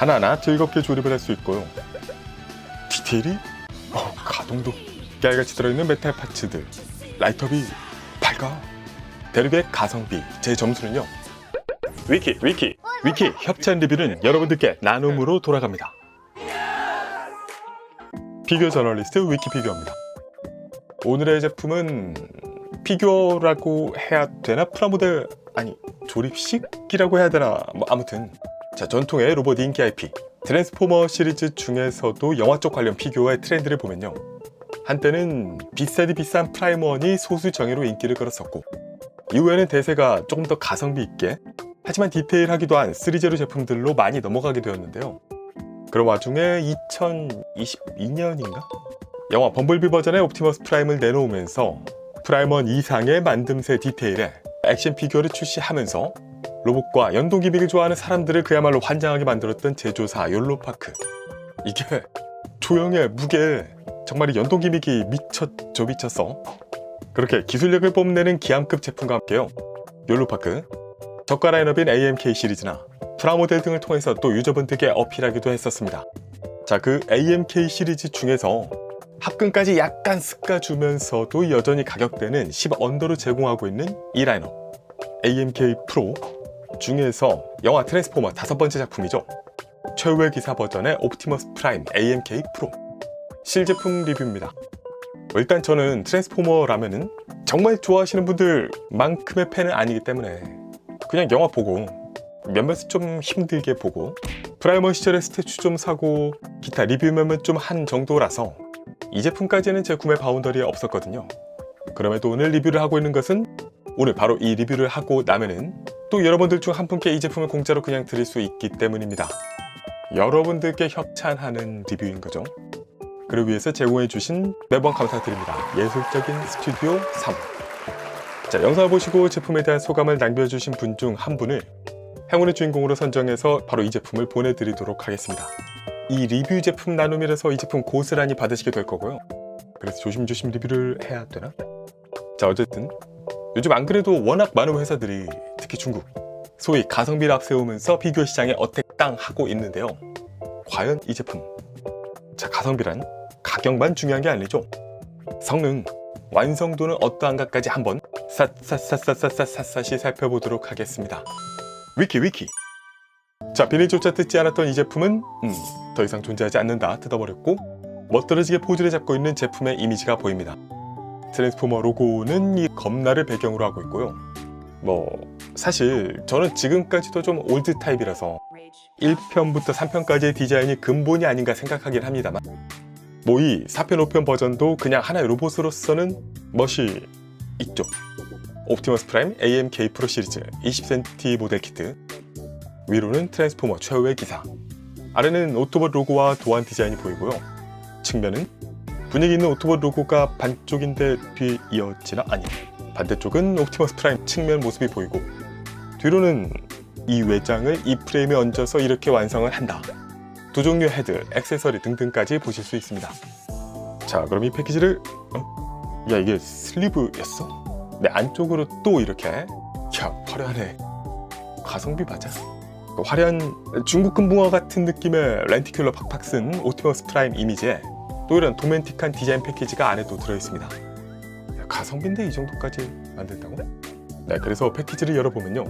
하나하나 즐겁게 조립을 할 수 있고요. 디테일이 가동도 깨알같이 들어있는 메탈 파츠들, 라이터비 밝아. 대륙의 가성비, 제 점수는요. 위키 협찬 리뷰는 여러분들께 나눔으로 돌아갑니다. 피규어 저널리스트 위키피규어입니다. 오늘의 제품은 피규어라고 해야 되나? 프라모델 아니 조립식이라고 해야 되나? 아무튼 자, 전통의 로봇 인기 IP 트랜스포머 시리즈 중에서도 영화 쪽 관련 피규어의 트렌드를 보면요, 한때는 비싸디 비싼 프라이머원이 소수 정예로 인기를 끌었었고, 이후에는 대세가 조금 더 가성비 있게 하지만 디테일하기도 한 3제로 제품들로 많이 넘어가게 되었는데요. 그런 와중에 2022년인가? 영화 범블비 버전의 옵티머스 프라임을 내놓으면서 프라임원 이상의 만듦새 디테일의 액션 피규어를 출시하면서 로봇과 연동 기믹을 좋아하는 사람들을 그야말로 환장하게 만들었던 제조사 욜로파크. 이게 조형의 무게, 정말 연동 기믹이 미쳤어. 그렇게 기술력을 뽐내는 기암급 제품과 함께요, 욜로파크 저가 라인업인 AMK 시리즈나 프라모델 등을 통해서 또 유저분들께 어필하기도 했었습니다. 자, 그 AMK 시리즈 중에서 합금까지 약간 습가주면서도 여전히 가격대는 10 언더로 제공하고 있는 이 라인업 AMK 프로 중에서 영화 트랜스포머 5번째 작품이죠. 최후의 기사 버전의 옵티머스 프라임 AMK 프로 실제품 리뷰입니다. 일단 저는 트랜스포머라면은 정말 좋아하시는 분들만큼의 팬은 아니기 때문에 그냥 영화 보고 몇몇 좀 힘들게 보고 프라이머 시절의 스태츄 좀 사고 기타 리뷰 몇몇 좀 한 정도라서 이 제품까지는 제 구매 바운더리에 없었거든요. 그럼에도 오늘 리뷰를 하고 있는 것은 오늘 바로 이 리뷰를 하고 나면은 또 여러분들 중 한 분께 이 제품을 공짜로 그냥 드릴 수 있기 때문입니다. 여러분들께 협찬하는 리뷰인 거죠. 그를 위해서 제공해주신 매번 감사드립니다. 예술적인 스튜디오 3. 자, 영상을 보시고 제품에 대한 소감을 남겨주신 분 중 한 분을 행운의 주인공으로 선정해서 바로 이 제품을 보내드리도록 하겠습니다. 이 리뷰 제품 나눔이라서 이 제품 고스란히 받으시게 될 거고요. 그래서 조심조심 리뷰를 해야 되나? 자, 어쨌든 요즘 안 그래도 워낙 많은 회사들이 특히 중국 소위 가성비를 앞세우면서 피규어 시장에 어택당하고 있는데요. 과연 이 제품, 자, 가성비란 가격만 중요한 게 아니죠. 성능, 완성도는 어떠한가까지 한번 샅샅이 살펴보도록 하겠습니다. 위키. 자, 비닐조차 뜯지 않았던 이 제품은 더 이상 존재하지 않는다 뜯어버렸고 멋들어지게 포즈를 잡고 있는 제품의 이미지가 보입니다. 트랜스포머 로고는 이 검라를 배경으로 하고 있고요. 사실 저는 지금까지도 좀 올드 타입이라서 1편부터 3편까지의 디자인이 근본이 아닌가 생각하긴 합니다만, 이 4편 5편 버전도 그냥 하나의 로봇으로서는 멋이 있죠. 옵티머스 프라임 AMK 프로 시리즈 20cm 모델 키트, 위로는 트랜스포머 최후의 기사, 아래는 오토봇 로고와 도안 디자인이 보이고요. 측면은 분위기 있는 오토봇 로고가 반쪽인데 뒤에 이어지나? 아니, 반대쪽은 옵티머스 프라임 측면 모습이 보이고, 뒤로는 이 외장을 이 프레임에 얹어서 이렇게 완성을 한다. 두 종류 헤드, 액세서리 등등까지 보실 수 있습니다. 자, 그럼 이 패키지를 야, 이게 슬리브였어? 네, 안쪽으로 또 이렇게, 야, 화려하네. 가성비 맞아. 화려한 중국 금붕어 같은 느낌의 렌티큘러 팍팍 쓴 옵티머스 프라임 이미지에 또 이런 도멘틱한 디자인 패키지가 안에도 들어있습니다. 야, 가성비인데 이 정도까지 만든다고? 네, 그래서 패키지를 열어보면요,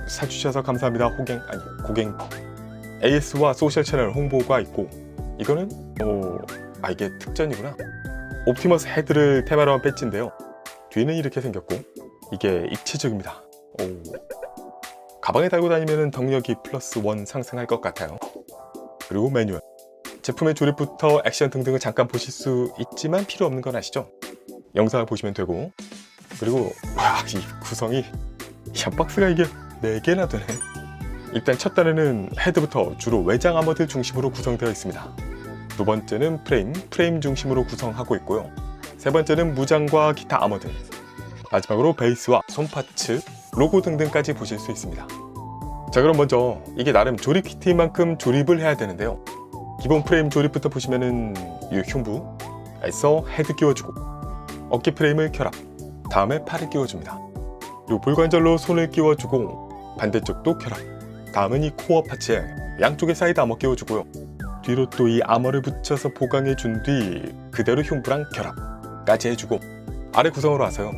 사주셔서 감사합니다 고갱 AS와 소셜 채널 홍보가 있고, 이거는 이게 특전이구나. 옵티머스 헤드를 테마로 한 배지인데요. 뒤는 이렇게 생겼고 이게 입체적입니다. 가방에 달고 다니면 덕력이 +1 상승할 것 같아요. 그리고 매뉴얼, 제품의 조립부터 액션 등등을 잠깐 보실 수 있지만 필요 없는 건 아시죠? 영상을 보시면 되고, 그리고 이 구성이, 야, 박스가 이게 4개나 되네. 일단 첫 단에는 헤드부터 주로 외장 아머드 중심으로 구성되어 있습니다. 두 번째는 프레임 중심으로 구성하고 있고요. 세 번째는 무장과 기타 아머드, 마지막으로 베이스와 손파츠, 로고 등등까지 보실 수 있습니다. 자, 그럼 먼저 이게 나름 조립 키트인 만큼 조립을 해야 되는데요. 기본 프레임 조립부터 보시면은 이 흉부에서 헤드 끼워주고 어깨 프레임을 결합, 다음에 팔을 끼워줍니다. 그리고 볼관절로 손을 끼워주고 반대쪽도 결합, 다음은 이 코어 파츠에 양쪽에 사이드 아머 끼워주고요. 뒤로 또 이 아머를 붙여서 보강해준 뒤 그대로 흉부랑 결합까지 해주고 아래 구성으로 와서요.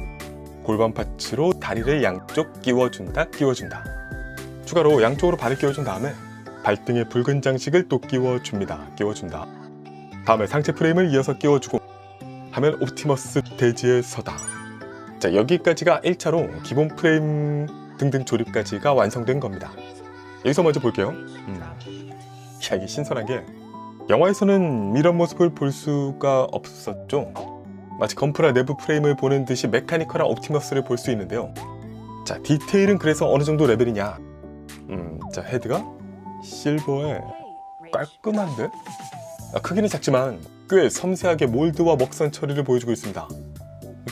골반 파츠로 다리를 양쪽 끼워준다. 추가로 양쪽으로 발을 끼워준 다음에 발등에 붉은 장식을 또 끼워준다. 다음에 상체 프레임을 이어서 끼워주고 하면 옵티머스 대지에 서다. 자, 여기까지가 1차로 기본 프레임 등등 조립까지가 완성된 겁니다. 여기서 먼저 볼게요. 야, 이게 신선한 게 영화에서는 이런 모습을 볼 수가 없었죠. 마치 건프라 내부 프레임을 보는 듯이 메카니컬한 옵티머스를 볼 수 있는데요. 자, 디테일은 그래서 어느 정도 레벨이냐. 자, 헤드가 실버에 깔끔한데? 크기는 작지만 꽤 섬세하게 몰드와 먹선 처리를 보여주고 있습니다.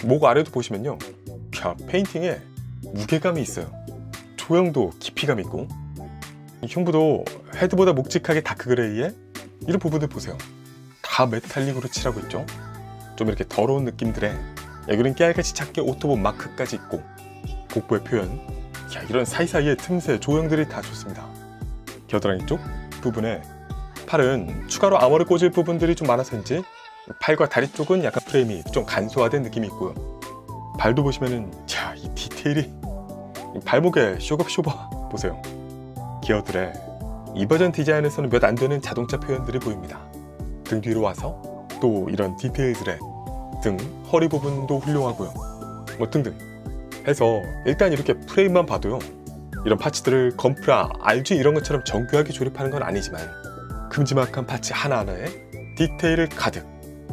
목 아래도 보시면요. 야, 페인팅에 무게감이 있어요. 조형도 깊이감 있고 이 흉부도 헤드보다 묵직하게 다크그레이에 이런 부분들 보세요. 다 메탈릭으로 칠하고 있죠. 좀 이렇게 더러운 느낌들에 여기는 깨알같이 작게 오토본 마크까지 있고 복부의 표현, 야, 이런 사이사이의 틈새 조형들이 다 좋습니다. 겨드랑이 쪽 부분에 팔은 추가로 아머를 꽂을 부분들이 좀 많아서인지 팔과 다리 쪽은 약간 프레임이 좀 간소화된 느낌이 있고요. 발도 보시면은 자, 이 디테일이 발목에 쇼겁쇼버 보세요. 기어들의 이 버전 디자인에서는 몇 안 되는 자동차 표현들이 보입니다. 등 뒤로 와서 또 이런 디테일들의 등, 허리 부분도 훌륭하고요. 뭐 등등 해서 일단 이렇게 프레임만 봐도요. 이런 파츠들을 건프라, RG 이런 것처럼 정교하게 조립하는 건 아니지만 큼지막한 파츠 하나하나에 디테일을 가득,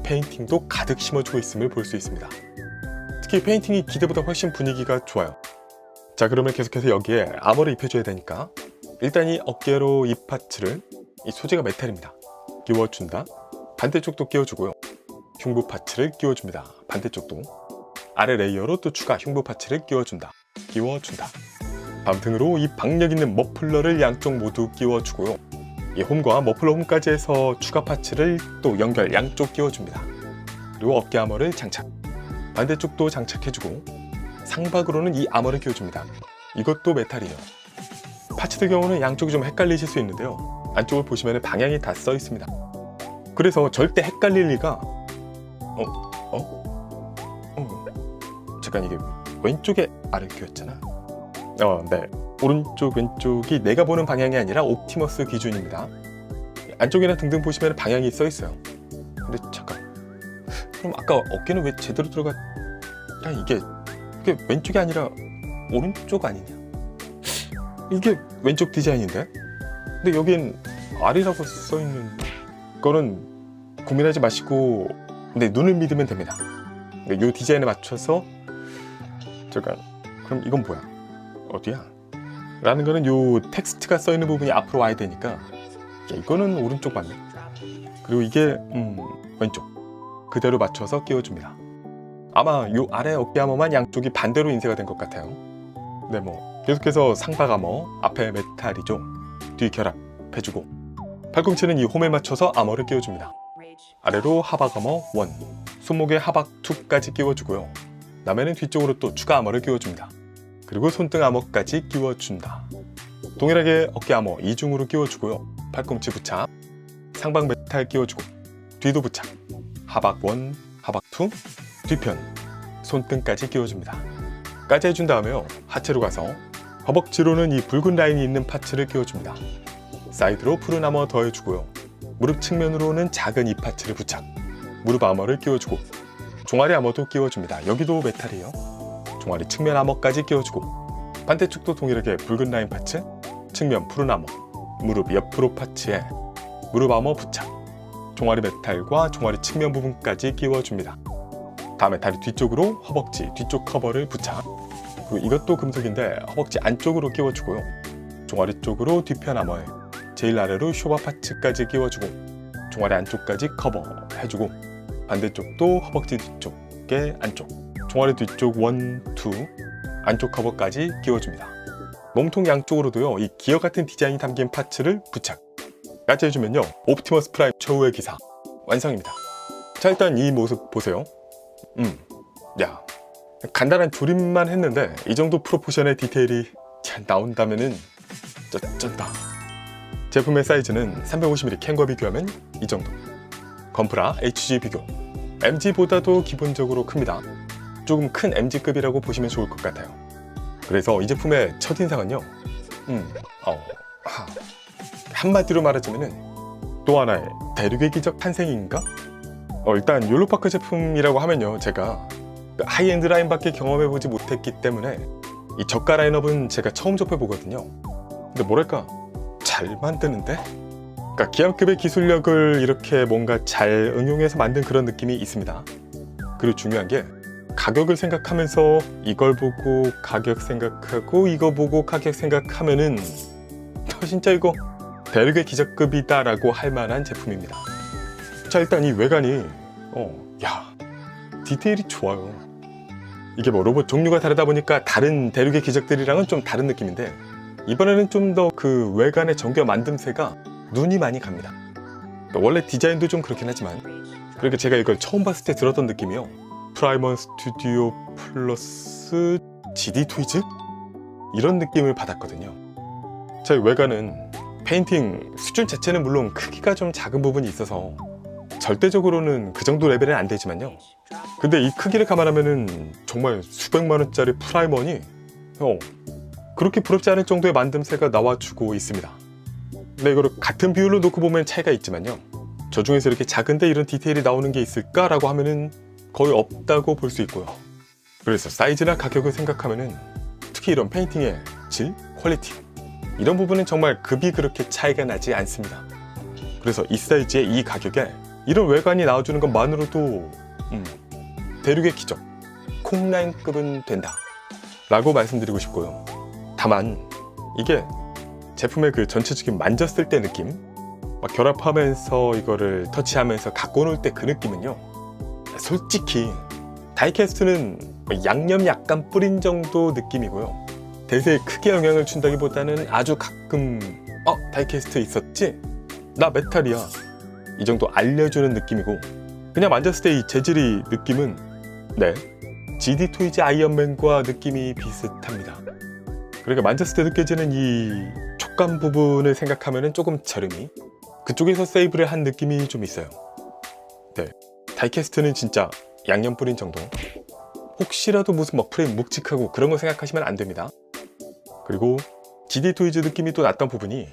페인팅도 가득 심어주고 있음을 볼 수 있습니다. 특히 페인팅이 기대보다 훨씬 분위기가 좋아요. 자, 그러면 계속해서 여기에 아머를 입혀줘야 되니까 일단 이 어깨로 이 파츠를, 이 소재가 메탈입니다. 끼워준다. 반대쪽도 끼워주고요. 흉부 파츠를 끼워줍니다. 반대쪽도. 아래 레이어로 또 추가 흉부 파츠를 끼워준다. 다음 등으로 이 박력 있는 머플러를 양쪽 모두 끼워주고요. 이 홈과 머플러 홈까지 해서 추가 파츠를 또 연결 양쪽 끼워줍니다. 그리고 어깨 아머를 장착. 반대쪽도 장착해주고 상박으로는 이 아머를 끼워줍니다. 이것도 메탈이에요. 파츠들 경우는 양쪽이 좀 헷갈리실 수 있는데요. 안쪽을 보시면 방향이 다 써 있습니다. 그래서 절대 헷갈릴 리가 잠깐, 이게 왼쪽에 R을 끼웠잖아. 네. 오른쪽 왼쪽이 내가 보는 방향이 아니라 옵티머스 기준입니다. 안쪽이나 등등 보시면 방향이 써 있어요. 근데 잠깐, 그럼 아까 어깨는 왜 제대로 들어가? 야, 이게 왼쪽이 아니라 오른쪽 아니냐? 이게 왼쪽 디자인인데? 근데 여긴 R이라고 써 있는 거는 고민하지 마시고 근데 눈을 믿으면 됩니다. 이 디자인에 맞춰서 잠깐, 그럼 이건 뭐야? 어디야? 라는 거는 요 텍스트가 써 있는 부분이 앞으로 와야 되니까 야, 이거는 오른쪽 맞네. 그리고 이게 왼쪽 그대로 맞춰서 끼워줍니다. 아마 요 아래 어깨 아머만 양쪽이 반대로 인쇄가 된 것 같아요. 네, 뭐 계속해서 상박 아머, 앞에 메탈이죠. 뒤 결합해주고 팔꿈치는 이 홈에 맞춰서 아머를 끼워줍니다. 아래로 하박 아머 1, 손목에 하박 2까지 끼워주고요. 다음에는 뒤쪽으로 또 추가 아머를 끼워줍니다. 그리고 손등 아머까지 끼워준다. 동일하게 어깨 아머 2중으로 끼워주고요. 팔꿈치 부착, 상박 메탈 끼워주고 뒤도 부착, 하박 1, 하박 2, 뒤편, 손등까지 끼워줍니다. 까지 해준 다음에요. 하체로 가서 허벅지로는 이 붉은 라인이 있는 파츠를 끼워줍니다. 사이드로 푸른 아머 더해주고요. 무릎 측면으로는 작은 이 파츠를 부착, 무릎 아머를 끼워주고 종아리 아머도 끼워줍니다. 여기도 메탈이에요. 종아리 측면 아머까지 끼워주고 반대쪽도 동일하게 붉은 라인 파츠, 측면 푸른 아머, 무릎 옆으로 파츠에 무릎 아머 부착, 종아리 메탈과 종아리 측면 부분까지 끼워줍니다. 다음에 다리 뒤쪽으로 허벅지 뒤쪽 커버를 부착, 그리고 이것도 금속인데 허벅지 안쪽으로 끼워주고요. 종아리 쪽으로 뒤편 아머에 제일 아래로 쇼바 파츠까지 끼워주고 종아리 안쪽까지 커버 해주고 반대쪽도 허벅지 뒤쪽에 안쪽, 종아리 뒤쪽 1, 2 안쪽 커버까지 끼워줍니다. 몸통 양쪽으로도요, 이 기어 같은 디자인이 담긴 파츠를 부착까지 해주면요, 옵티머스 프라임 최후의 기사 완성입니다. 자, 일단 이 모습 보세요. 야, 간단한 조립만 했는데 이 정도 프로포션의 디테일이 나온다면은 쩐다. 제품의 사이즈는 350mm 캔과 비교하면 이 정도. 건프라 HG 비교. MG보다도 기본적으로 큽니다. 조금 큰 MG급이라고 보시면 좋을 것 같아요. 그래서 이 제품의 첫인상은요, 한마디로 말하자면은 또 하나의 대륙의 기적 탄생인가? 일단 욜로파크 제품이라고 하면요, 제가 하이엔드 라인밖에 경험해보지 못했기 때문에 이 저가 라인업은 제가 처음 접해보거든요. 근데 뭐랄까, 잘 만드는데? 그러니까 기암급의 기술력을 이렇게 뭔가 잘 응용해서 만든 그런 느낌이 있습니다. 그리고 중요한 게 가격을 생각하면서 이걸 보고 가격 생각하고 이거 보고 가격 생각하면은 진짜 이거 대륙의 기적급이다 라고 할 만한 제품입니다. 자, 일단 이 외관이 디테일이 좋아요. 이게 뭐 로봇 종류가 다르다 보니까 다른 대륙의 기적들이랑은 좀 다른 느낌인데, 이번에는 좀 더 그 외관의 정교한 만듦새가 눈이 많이 갑니다. 원래 디자인도 좀 그렇긴 하지만, 그러니까 제가 이걸 처음 봤을 때 들었던 느낌이요, 프라이머 스튜디오 플러스 GD 토이즈? 이런 느낌을 받았거든요. 자, 이 외관은 페인팅 수준 자체는 물론 크기가 좀 작은 부분이 있어서 절대적으로는 그 정도 레벨은 안 되지만요, 근데 이 크기를 감안하면은 정말 수백만 원짜리 프라이머니 그렇게 부럽지 않을 정도의 만듦새가 나와주고 있습니다. 근데 이거를 같은 비율로 놓고 보면 차이가 있지만요, 저 중에서 이렇게 작은데 이런 디테일이 나오는 게 있을까라고 하면은 거의 없다고 볼 수 있고요. 그래서 사이즈나 가격을 생각하면은 특히 이런 페인팅의 질, 퀄리티, 이런 부분은 정말 급이 그렇게 차이가 나지 않습니다. 그래서 이 사이즈에 이 가격에 이런 외관이 나와주는 것만으로도 대륙의 기적, 콩라인급은 된다 라고 말씀드리고 싶고요. 다만 이게 제품의 그 전체적인 만졌을 때 느낌, 막 결합하면서 이거를 터치하면서 갖고 놀 때 그 느낌은요, 솔직히 다이캐스트는 양념 약간 뿌린 정도 느낌이고요, 대세에 크게 영향을 준다기보다는 아주 가끔 다이캐스트 있었지? 나 메탈이야, 이 정도 알려주는 느낌이고, 그냥 만졌을 때 이 재질이 느낌은 GD 토이즈 아이언맨과 느낌이 비슷합니다. 그러니까 만졌을 때 느껴지는 이 촉감 부분을 생각하면 조금 저렴이 그쪽에서 세이브를 한 느낌이 좀 있어요. 다이캐스트는 진짜 양념 뿌린 정도, 혹시라도 무슨 막 프레임 묵직하고 그런 거 생각하시면 안 됩니다. 그리고 GD 토이즈 느낌이 또 났던 부분이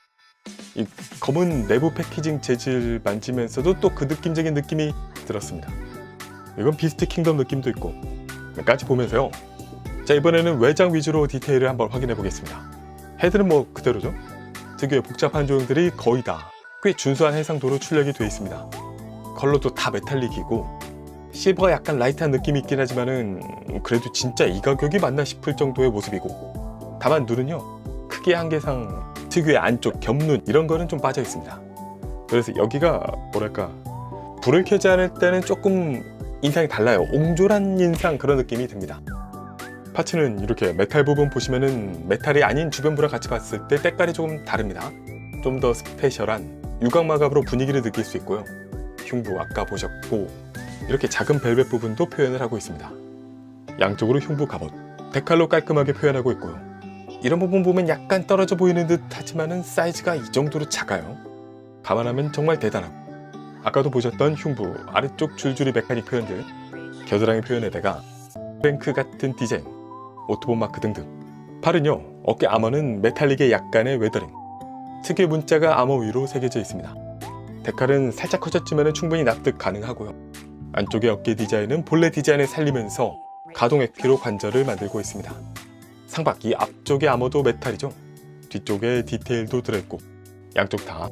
이 검은 내부 패키징 재질 만지면서도 또 그 느낌적인 느낌이 들었습니다. 이건 비스트 킹덤 느낌도 있고 까지 보면서요, 자, 이번에는 외장 위주로 디테일을 한번 확인해 보겠습니다. 헤드는 뭐 그대로죠. 특유의 복잡한 조형들이 거의 다 꽤 준수한 해상도로 출력이 되어 있습니다. 컬러도 다 메탈릭이고 실버가 약간 라이트한 느낌이 있긴 하지만은 그래도 진짜 이 가격이 맞나 싶을 정도의 모습이고, 다만 눈은요, 크기의 한계상 특유의 안쪽 겹눈 이런 거는 좀 빠져 있습니다. 그래서 여기가 뭐랄까, 불을 켜지 않을 때는 조금 인상이 달라요. 옹졸한 인상, 그런 느낌이 듭니다. 파츠는 이렇게 메탈 부분 보시면은 메탈이 아닌 주변부랑 같이 봤을 때 때깔이 조금 다릅니다. 좀 더 스페셜한 유광 마감으로 분위기를 느낄 수 있고요. 흉부 아까 보셨고, 이렇게 작은 벨벳 부분도 표현을 하고 있습니다. 양쪽으로 흉부 갑옷, 데칼로 깔끔하게 표현하고 있고요. 이런 부분 보면 약간 떨어져 보이는 듯 하지만은 사이즈가 이 정도로 작아요. 감안하면 정말 대단하고, 아까도 보셨던 흉부 아래쪽 줄줄이 메카닉 표현들, 겨드랑이 표현에다가 뱅크 같은 디자인, 오토본 마크 등등. 팔은요, 어깨 아머는 메탈릭의 약간의 웨더링, 특유의 문자가 아머 위로 새겨져 있습니다. 데칼은 살짝 커졌지만 충분히 납득 가능하고요. 안쪽의 어깨 디자인은 본래 디자인을 살리면서 가동 액피로 관절을 만들고 있습니다. 상바퀴 앞쪽의 아머도 메탈이죠. 뒤쪽에 디테일도 들어있고, 양쪽 다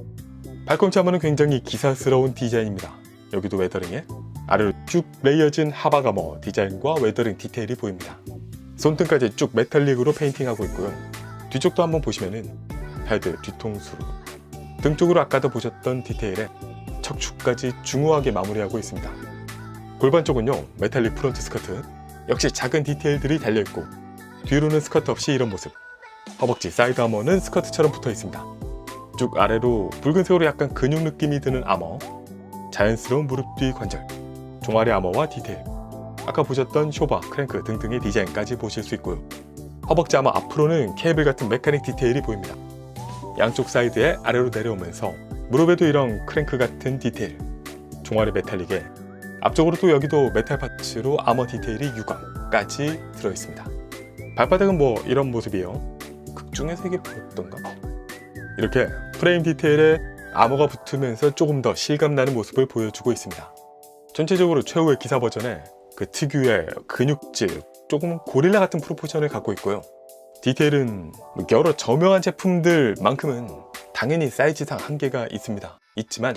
발꿈치 아머는 굉장히 기사스러운 디자인입니다. 여기도 웨더링에 아래로 쭉 레이어진 하박 아머 디자인과 웨더링 디테일이 보입니다. 손등까지 쭉 메탈릭으로 페인팅하고 있고요. 뒤쪽도 한번 보시면은 헤드, 뒤통수로, 등 쪽으로 아까도 보셨던 디테일에 척추까지 중후하게 마무리하고 있습니다. 골반 쪽은요, 메탈릭 프론트 스커트, 역시 작은 디테일들이 달려있고, 뒤로는 스커트 없이 이런 모습. 허벅지 사이드 아머는 스커트처럼 붙어 있습니다. 쭉 아래로 붉은색으로 약간 근육 느낌이 드는 아머, 자연스러운 무릎 뒤 관절, 종아리 아머와 디테일, 아까 보셨던 쇼바, 크랭크 등등의 디자인까지 보실 수 있고요. 허벅지 아머 앞으로는 케이블 같은 메카닉 디테일이 보입니다. 양쪽 사이드에 아래로 내려오면서 무릎에도 이런 크랭크 같은 디테일, 종아리 메탈릭에 앞쪽으로도 여기도 메탈 파츠로 아머 디테일이 유광까지 들어있습니다. 발바닥은 뭐 이런 모습이에요. 극 중에서 이게 보였던가? 이렇게 프레임 디테일에 아머가 붙으면서 조금 더 실감나는 모습을 보여주고 있습니다. 전체적으로 최후의 기사 버전에 그 특유의 근육질, 조금 고릴라 같은 프로포션을 갖고 있고요. 디테일은 여러 저명한 제품들만큼은 당연히 사이즈상 한계가 있지만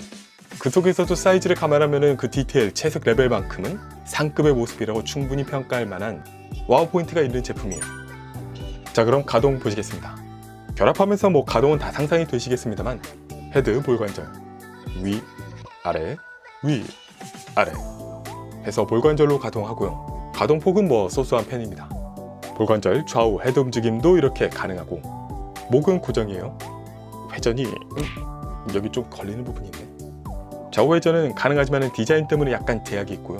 그 속에서도 사이즈를 감안하면 그 디테일 채색 레벨만큼은 상급의 모습이라고 충분히 평가할 만한 와우 포인트가 있는 제품이에요. 자, 그럼 가동 보시겠습니다. 결합하면서 뭐 가동은 다 상상이 되시겠습니다만 헤드 볼관절 위 아래 위 아래 해서 볼관절로 가동하고요. 가동폭은 뭐 소소한 편입니다. 볼관절 좌우 헤드 움직임도 이렇게 가능하고 목은 고정이에요. 회전이 여기 좀 걸리는 부분이 있네. 좌우 회전은 가능하지만 디자인 때문에 약간 제약이 있고요.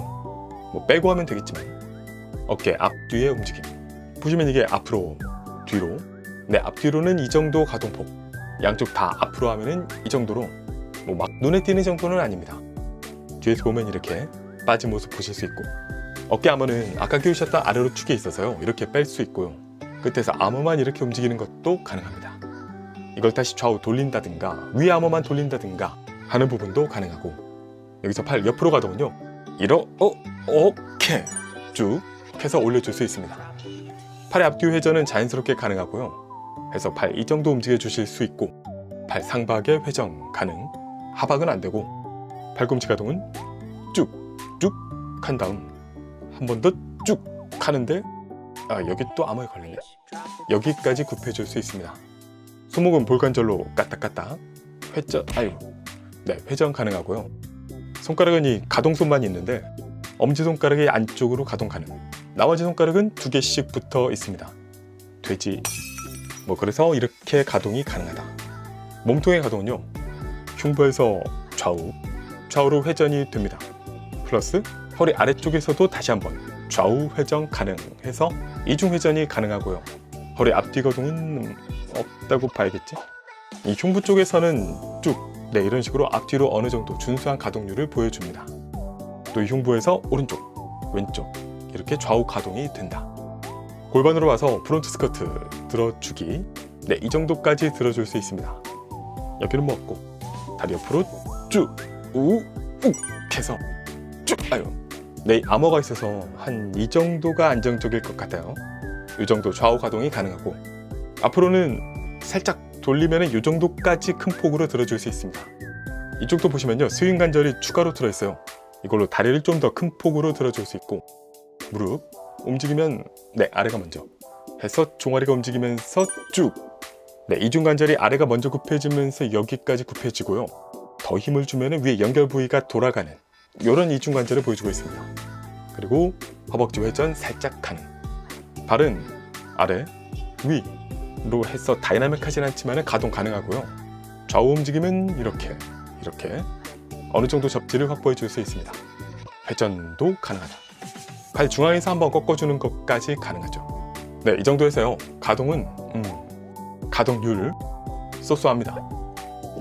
뭐 빼고 하면 되겠지만 어깨 앞뒤의 움직임 보시면 이게 앞으로 뒤로 앞뒤로는 이 정도 가동폭, 양쪽 다 앞으로 하면은 이 정도로 뭐 막 눈에 띄는 정도는 아닙니다. 뒤에서 보면 이렇게 빠진 모습 보실 수 있고 어깨 아머는 아까 끼우셨던 아래로 축에 있어서요 이렇게 뺄 수 있고요. 끝에서 아머만 이렇게 움직이는 것도 가능합니다. 이걸 다시 좌우 돌린다든가 위 아머만 돌린다든가 하는 부분도 가능하고 여기서 팔 옆으로 가동은요 이렇게 쭉 해서 올려줄 수 있습니다. 팔의 앞뒤 회전은 자연스럽게 가능하고요. 해서 팔 이 정도 움직여 주실 수 있고 팔 상박의 회전 가능, 하박은 안 되고 팔꿈치 가동은 쭉쭉 한 다음 한 번 더 쭉 하는데 여기 또 아머에 걸리네. 여기까지 굽혀줄 수 있습니다. 손목은 볼관절로 까딱까딱 회전 회전 가능하고요. 손가락은 이 가동손만 있는데 엄지손가락이 안쪽으로 가동 가능, 나머지 손가락은 2개씩 붙어 있습니다. 돼지 그래서 이렇게 가동이 가능하다. 몸통의 가동은요 흉부에서 좌우로 회전이 됩니다. 플러스 허리 아래쪽에서도 다시 한번 좌우 회전 가능해서 이중 회전이 가능하고요. 허리 앞뒤 가동은 없다고 봐야겠지? 이 흉부 쪽에서는 쭉 이런 식으로 앞뒤로 어느 정도 준수한 가동률을 보여줍니다. 또 이 흉부에서 오른쪽, 왼쪽 이렇게 좌우 가동이 된다. 골반으로 와서 프론트 스커트 들어주기 이 정도까지 들어줄 수 있습니다. 여기는 뭐 없고 다리 옆으로 쭉 우욱 해서 쭉 아머가 있어서 한 이 정도가 안정적일 것 같아요. 이 정도 좌우 가동이 가능하고 앞으로는 살짝 돌리면 이 정도까지 큰 폭으로 들어줄 수 있습니다. 이쪽도 보시면요 스윙 관절이 추가로 들어있어요. 이걸로 다리를 좀 더 큰 폭으로 들어줄 수 있고 무릎 움직이면 아래가 먼저 해서 종아리가 움직이면서 쭉 이중 관절이 아래가 먼저 굽혀지면서 여기까지 굽혀지고요. 더 힘을 주면 위에 연결 부위가 돌아가는 이런 이중 관절을 보여주고 있습니다. 그리고 허벅지 회전 살짝 가능. 발은 아래 위로 해서 다이나믹하진 않지만 가동 가능하고요. 좌우 움직임은 이렇게 어느 정도 접지를 확보해 줄 수 있습니다. 회전도 가능하다. 팔 중앙에서 한번 꺾어주는 것까지 가능하죠. 이 정도에서요 가동은 가동률 쏘쏘합니다.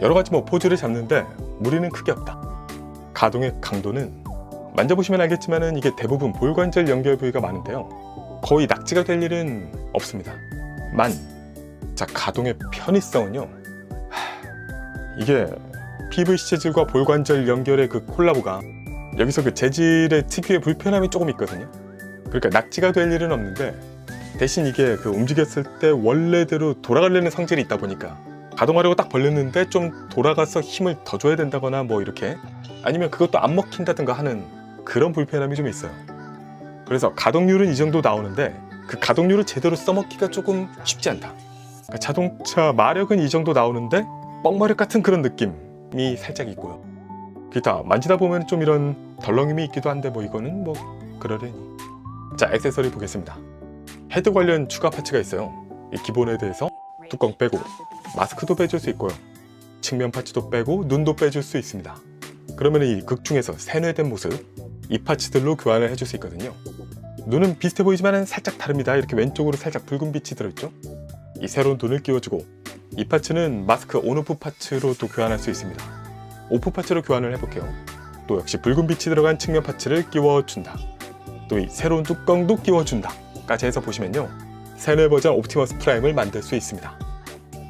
여러가지 포즈를 잡는데 무리는 크게 없다. 가동의 강도는 만져보시면 알겠지만 이게 대부분 볼관절 연결 부위가 많은데요 거의 낙지가 될 일은 없습니다. 가동의 편의성은요 이게 PVC 재질과 볼관절 연결의 그 콜라보가 여기서 그 재질의 특유의 불편함이 조금 있거든요. 그러니까 낙지가 될 일은 없는데 대신 이게 그 움직였을 때 원래대로 돌아가려는 성질이 있다 보니까 가동하려고 딱 벌렸는데 좀 돌아가서 힘을 더 줘야 된다거나 이렇게 아니면 그것도 안 먹힌다든가 하는 그런 불편함이 좀 있어요. 그래서 가동률은 이 정도 나오는데 그 가동률을 제대로 써먹기가 조금 쉽지 않다. 그러니까 자동차 마력은 이 정도 나오는데 뻥마력 같은 그런 느낌이 살짝 있고요. 기타 만지다 보면 좀 이런 덜렁임이 있기도 한데 이거는 그러려니. 자, 액세서리 보겠습니다. 헤드 관련 추가 파츠가 있어요. 이 기본 헤드에서 뚜껑 빼고 마스크도 빼줄 수 있고요. 측면 파츠도 빼고 눈도 빼줄 수 있습니다. 그러면 이 극 중에서 세뇌된 모습 이 파츠들로 교환을 해줄 수 있거든요. 눈은 비슷해 보이지만 살짝 다릅니다. 이렇게 왼쪽으로 살짝 붉은 빛이 들어있죠. 이 새로운 눈을 끼워주고 이 파츠는 마스크 온오프 파츠로도 교환할 수 있습니다. 오프 파츠로 교환을 해볼게요. 또 역시 붉은 빛이 들어간 측면 파츠를 끼워준다. 또 이 새로운 뚜껑도 끼워준다 까지 해서 보시면요, 세뇌 버전 옵티머스 프라임을 만들 수 있습니다.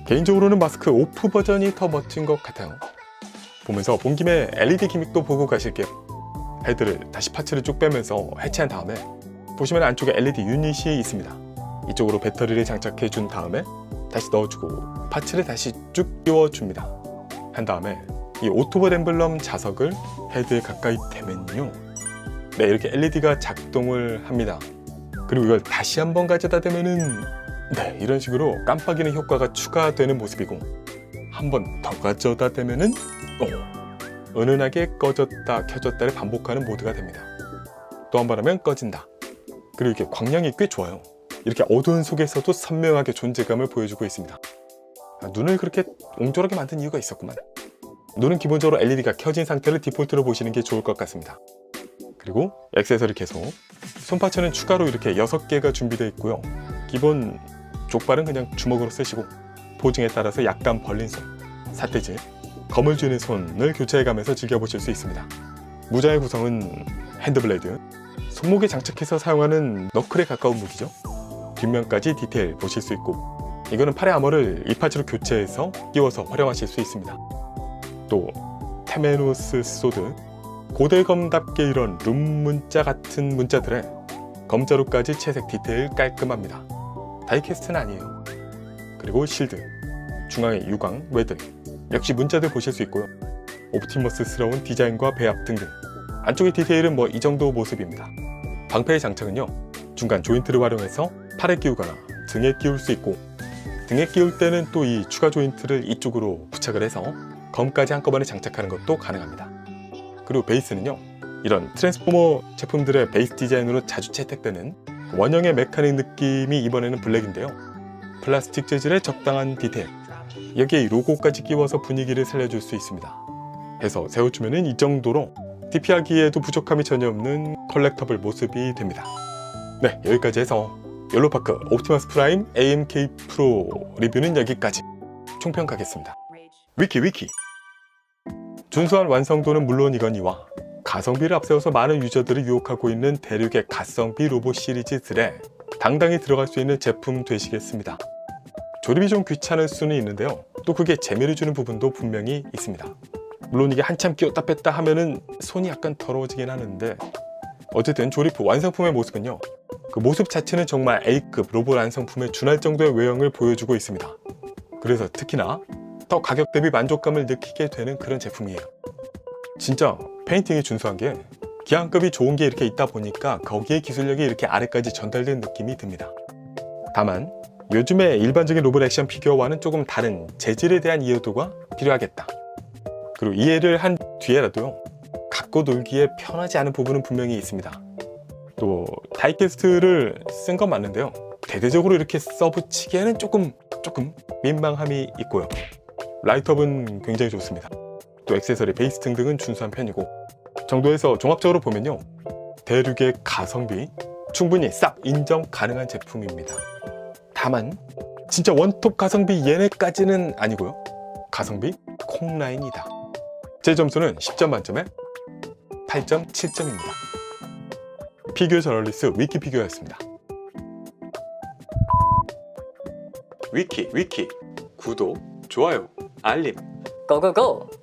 개인적으로는 마스크 오프 버전이 더 멋진 것 같아요. 보면서 본 김에 LED 기믹도 보고 가실게요. 헤드를 다시 파츠를 쭉 빼면서 해체한 다음에 보시면 안쪽에 LED 유닛이 있습니다. 이쪽으로 배터리를 장착해 준 다음에 다시 넣어주고 파츠를 다시 쭉 끼워줍니다. 한 다음에 이 오토봇 엠블럼 자석을 헤드에 가까이 대면요, 네, 이렇게 LED가 작동을 합니다. 그리고 이걸 다시 한번 가져다 대면은 네, 이런 식으로 깜빡이는 효과가 추가되는 모습이고, 한 번 더 가져다 대면은 은은하게 꺼졌다 켜졌다를 반복하는 모드가 됩니다. 또 한 번 하면 꺼진다. 그리고 이렇게 광량이 꽤 좋아요. 이렇게 어두운 속에서도 선명하게 존재감을 보여주고 있습니다. 눈을 그렇게 옹졸하게 만든 이유가 있었구만. 눈은 기본적으로 LED가 켜진 상태를 디폴트로 보시는 게 좋을 것 같습니다. 그리고 액세서리 계속 손파츠는 추가로 이렇게 6개가 준비되어 있고요. 기본 족발은 그냥 주먹으로 쓰시고, 보증에 따라서 약간 벌린 손, 삿대질, 검을 쥐는 손을 교체해가면서 즐겨보실 수 있습니다. 무장의 구성은 핸드블레이드, 손목에 장착해서 사용하는 너클에 가까운 무기죠. 뒷면까지 디테일 보실 수 있고, 이거는 팔의 아머를 이 파츠로 교체해서 끼워서 활용하실 수 있습니다. 또 테메노스 소드, 고대검답게 이런 룸 문자 같은 문자들에 검자루까지 채색 디테일 깔끔합니다. 다이캐스트는 아니에요. 그리고 실드, 중앙에 유광, 외들, 역시 문자들 보실 수 있고요. 옵티머스스러운 디자인과 배합 등등, 안쪽의 디테일은 뭐 이 정도 모습입니다. 방패의 장착은요, 중간 조인트를 활용해서 팔에 끼우거나 등에 끼울 수 있고, 등에 끼울 때는 또 이 추가 조인트를 이쪽으로 부착을 해서 검까지 한꺼번에 장착하는 것도 가능합니다. 그리고 베이스는요, 이런 트랜스포머 제품들의 베이스 디자인으로 자주 채택되는 원형의 메카닉 느낌이 이번에는 블랙인데요, 플라스틱 재질의 적당한 디테일, 여기에 로고까지 끼워서 분위기를 살려줄 수 있습니다. 해서 세워주면 이 정도로 DP하기에도 부족함이 전혀 없는 컬렉터블 모습이 됩니다. 네, 여기까지 해서 옐로우파크 옵티머스 프라임 AMK 프로 리뷰는 여기까지. 총평 가겠습니다. 위키 준수한 완성도는 물론이거니와 가성비를 앞세워서 많은 유저들을 유혹하고 있는 대륙의 가성비 로봇 시리즈들에 당당히 들어갈 수 있는 제품 되시겠습니다. 조립이 좀 귀찮을 수는 있는데요, 또 그게 재미를 주는 부분도 분명히 있습니다. 물론 이게 한참 끼웠다 뺐다 하면은 손이 약간 더러워지긴 하는데, 어쨌든 조립 후 완성품의 모습은요, 그 모습 자체는 정말 A급 로봇 완성품에 준할 정도의 외형을 보여주고 있습니다. 그래서 특히나 더 가격 대비 만족감을 느끼게 되는 그런 제품이에요. 진짜 페인팅이 준수한 게 기한급이 좋은 게 이렇게 있다 보니까 거기에 기술력이 이렇게 아래까지 전달된 느낌이 듭니다. 다만 요즘의 일반적인 로봇 액션 피규어와는 조금 다른 재질에 대한 이해도가 필요하겠다. 그리고 이해를 한 뒤에라도요, 갖고 놀기에 편하지 않은 부분은 분명히 있습니다. 또 다이캐스트를 쓴 건 맞는데요, 대대적으로 이렇게 써붙이기에는 조금 민망함이 있고요. 라이트업은 굉장히 좋습니다. 또 액세서리, 베이스 등등은 준수한 편이고, 정도에서 종합적으로 보면요, 대륙의 가성비 충분히 싹 인정 가능한 제품입니다. 다만 진짜 원톱 가성비 얘네까지는 아니고요, 가성비 콩라인이다. 제 점수는 10점 만점에 8.7점입니다. 피규어 저널리스트 위키피규어였습니다. 위키 구독, 좋아요, 알림 고고고!